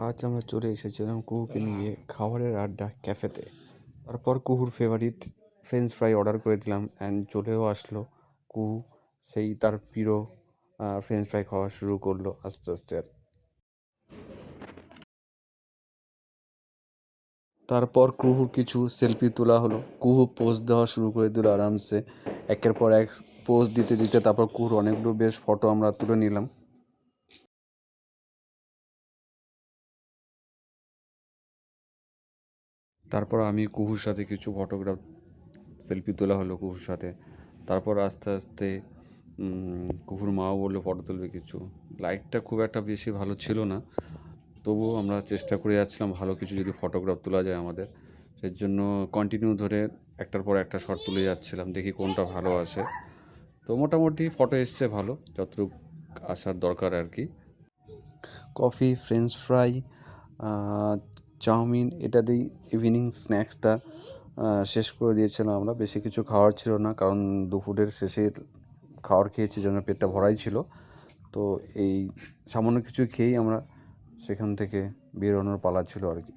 আজ আমরা চলে এসেছিলাম কুহুকে নিয়ে খাবারের আড্ডা ক্যাফেতে। তারপর কুহুর ফেভারিট ফ্রেঞ্চ ফ্রাই অর্ডার করে দিলাম অ্যান্ড চলেও আসলো। কুহু সেই তার প্রিয় ফ্রেঞ্চ ফ্রাই খাওয়া শুরু করলো আস্তে আস্তে। তারপর কুহুর কিছু সেলফি তোলা হলো। কুহু পোজ দেওয়া শুরু করে দিল আরামসে, একের পর এক পোজ দিতে দিতে। তারপর কুহুর অনেকগুলো বেশ ফটো আমরা তুলে নিলাম। তারপর আমি কুহুর সাথে কিছু ফটোগ্রাফ সেলফি তোলা হলো কুহুর সাথে। তারপর আস্তে আস্তে কুহুর মাও বললো ফটো তুলবে কিছু। লাইটটা খুব একটা বেশি ভালো ছিল না, তবুও আমরা চেষ্টা করে যাচ্ছিলাম ভালো কিছু যদি ফটোগ্রাফ তোলা যায় আমাদের। সেই জন্য কন্টিনিউ ধরে একটার পর একটা শট তুলে যাচ্ছিলাম, দেখি কোনটা ভালো আসে। তো মোটামুটি ফটো এসছে ভালো, যতটুকু আসার দরকার আর কি। কফি, ফ্রেঞ্চ ফ্রাই, চাউমিন এটা দিয়েই ইভিনিং স্ন্যাক্সটা শেষ করে দিয়েছিলাম আমরা। বেশি কিছু খাওয়ার ছিল না, কারণ দুপুরের শেষে খাবার খেয়েছি জন্য পেটটা ভরাই ছিল। তো এই সামান্য কিছু খেয়েই আমরা সেখান থেকে বেরোনোর পালা ছিল আর কি।